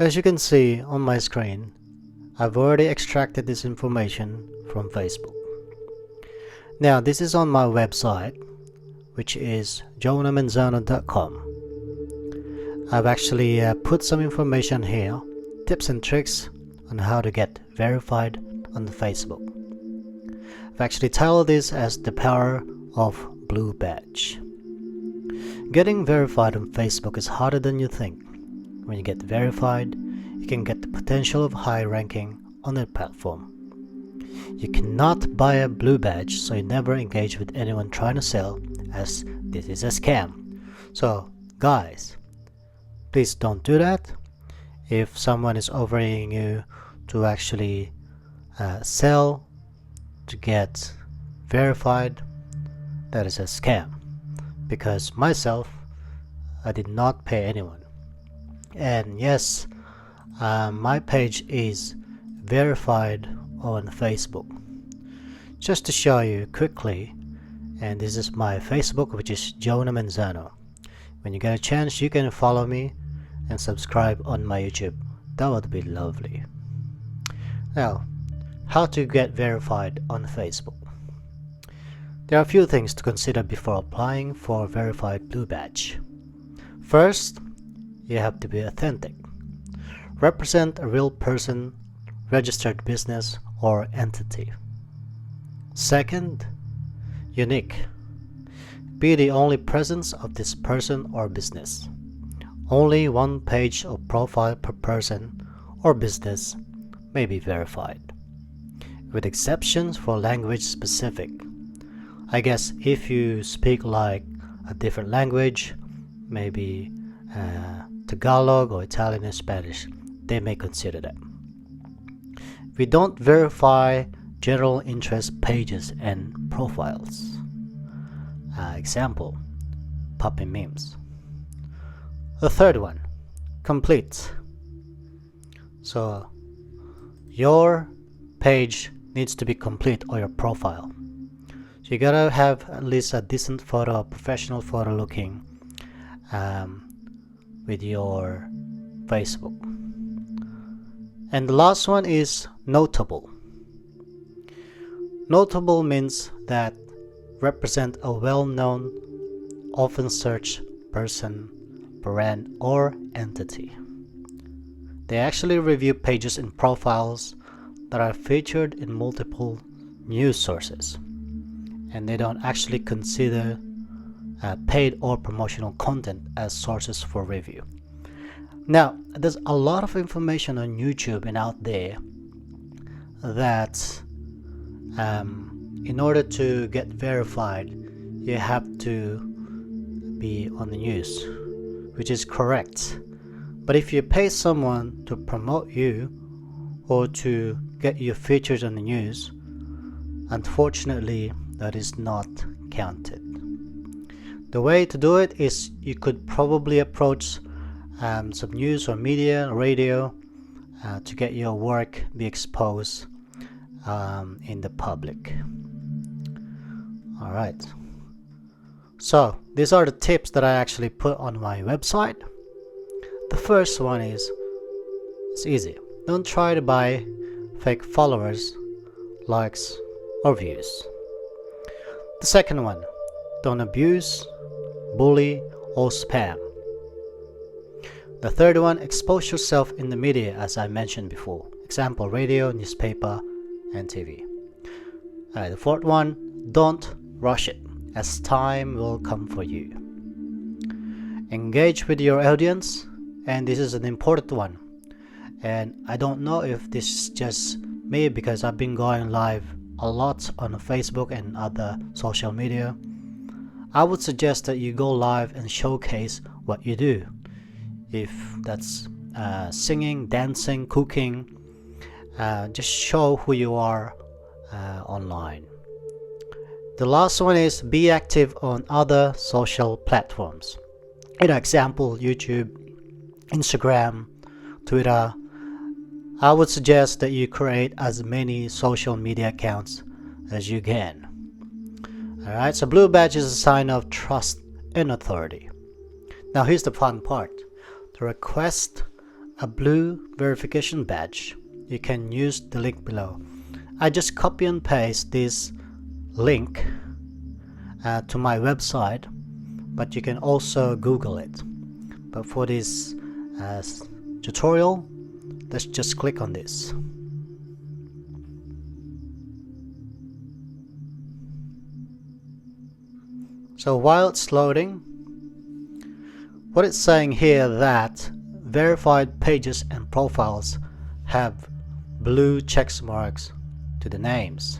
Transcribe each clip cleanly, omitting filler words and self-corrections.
As you can see on my screen, I've already extracted this information from Facebook. Now this is on my website, which is jonahmanzano.com. I've actually put some information here, tips and tricks on how to get verified on Facebook. I've actually titled this as the power of Blue Badge. Getting verified on Facebook is harder than you think. When you get verified, you can get the potential of high ranking on the platform. You cannot buy a blue badge, so you never engage with anyone trying to sell, as this is a scam. So guys, please don't do that. If someone is offering you to actually sell to get verified, that is a scam. Because myself, I did not pay anyone. And yes, my page is verified on Facebook. Just to show you quickly, and this is my Facebook, which is Jonah Manzano. When you get a chance, you can follow me and subscribe on my YouTube. That would be lovely. Now, how to get verified on Facebook? There are a few things to consider before applying for a verified blue badge. First, you have to be authentic. Represent a real person, registered business, or entity. Second, unique. Be the only presence of this person or business. Only one page of profile per person or business may be verified, with exceptions for language specific. I guess if you speak like a different language, maybe Tagalog or Italian or Spanish, they may consider that. We don't verify general interest pages and profiles. Example, puppy memes. The third one, complete. So your page needs to be complete, or your profile. So you gotta have at least a decent photo, a professional photo looking with your Facebook. And the last one is notable. Notable means that represent a well-known, often searched person, brand, or entity. They actually review pages and profiles that are featured in multiple news sources, and they don't actually consider paid or promotional content as sources for review. Now, there's a lot of information on YouTube and out there that in order to get verified, you have to be on the news, which is correct. But if you pay someone to promote you or to get you featured on the news, unfortunately, that is not counted. The way to do it is you could probably approach some news or media, radio, to get your work be exposed in the public. Alright, so these are the tips that I actually put on my website. The first one is, it's easy. Don't try to buy fake followers, likes, or views. The second one, don't abuse, bully, or spam. The third one, expose yourself in the media, as I mentioned before. Example, radio, newspaper, and TV. The fourth one, don't rush it, as time will come for you. Engage with your audience, and this is an important one. And I don't know if this is just me, because I've been going live a lot on Facebook and other social media. I would suggest that you go live and showcase what you do. If that's singing, dancing, cooking, just show who you are online. The last one is be active on other social platforms. Example, YouTube, Instagram, Twitter. I would suggest that you create as many social media accounts as you can. Alright, so blue badge is a sign of trust and authority. Now here's the fun part. To request a blue verification badge, you can use the link below. I just copy and paste this link to my website, but you can also Google it. But for this tutorial, let's just click on this. So while it's loading, what it's saying here that verified pages and profiles have blue check marks to the names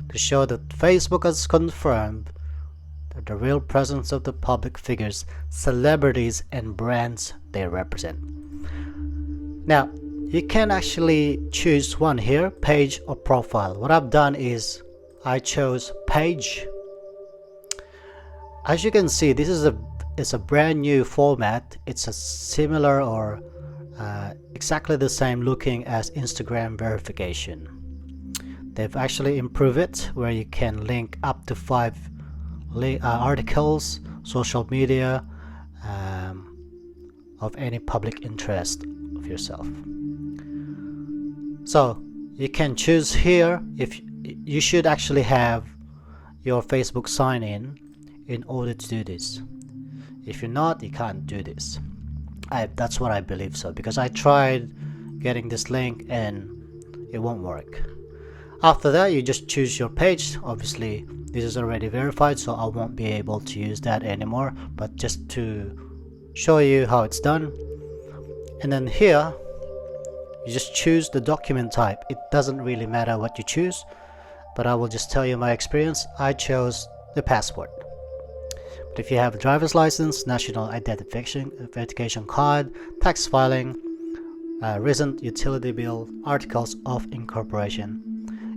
to show that Facebook has confirmed that the real presence of the public figures, celebrities, and brands they represent. Now, you can actually choose one here, page or profile. What I've done is I chose page. As you can see, this is a brand new format. It's a similar or exactly the same looking as Instagram verification. They've actually improved it where you can link up to 5 articles, social media of any public interest of yourself. So you can choose here. If you should actually have your Facebook sign in order to do this. If you're not, you can't do this. That's what I believe so, because I tried getting this link and it won't work. After that, you just choose your page. Obviously this is already verified, so I won't be able to use that anymore, but just to show you how it's done. And then here you just choose the document type. It doesn't really matter what you choose, but I will just tell you my experience. I chose the passport. But if you have a driver's license, national identification card, tax filing, recent utility bill, articles of incorporation,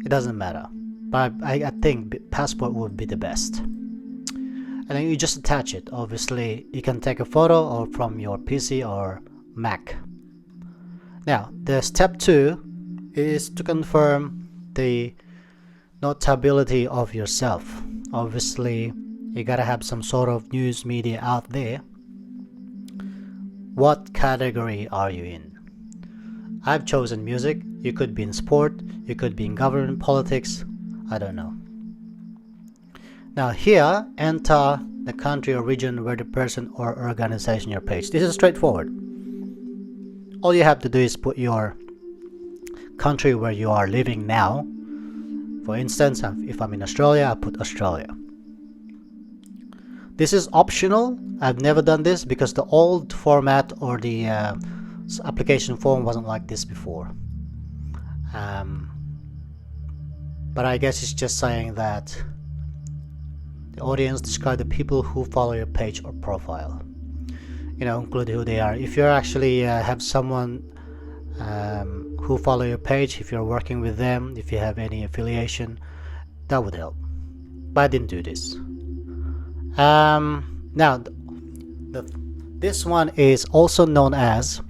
it doesn't matter. But I think passport would be the best. And then you just attach it. Obviously, you can take a photo or from your PC or Mac. Now, the step 2 is to confirm the notability of yourself. Obviously, you gotta have some sort of news media out there. What category are you in? I've chosen music. You could be in sport, you could be in government, politics, I don't know. Now here, enter the country or region where the person or organization your page. This is straightforward. All you have to do is put your country where you are living now. For instance, if I'm in Australia, I put Australia. This is optional. I've never done this because the old format or the application form wasn't like this before. But I guess it's just saying that the audience describe the people who follow your page or profile. Include who they are. If you actually have someone who follow your page, if you're working with them, if you have any affiliation, that would help. But I didn't do this. Now, this one is also known as,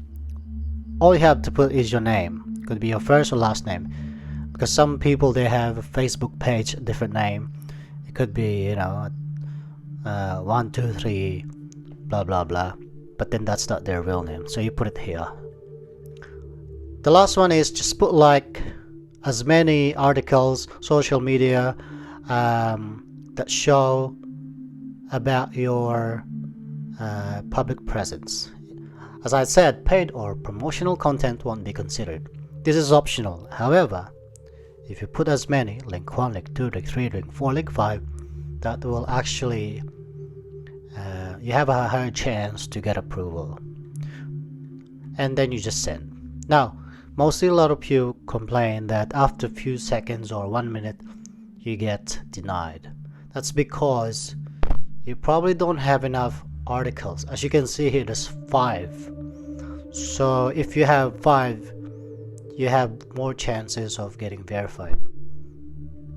all you have to put is your name. Could be your first or last name, because some people, they have a Facebook page, a different name. It could be 123 blah blah blah, but then that's not their real name, so you put it here. The last one is just put like as many articles, social media that show about your public presence. As I said, paid or promotional content won't be considered. This is optional. However, if you put as many, link 1, link 2, link 3, link 4, link 5, that will actually you have a higher chance to get approval. And then you just send. Now, mostly a lot of you complain that after a few seconds or 1 minute you get denied. That's because you probably don't have enough articles. As you can see here, there's 5. So if you have 5, you have more chances of getting verified.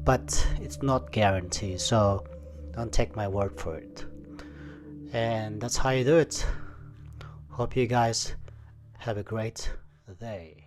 But it's not guaranteed, so don't take my word for it. And that's how you do it. Hope you guys have a great day.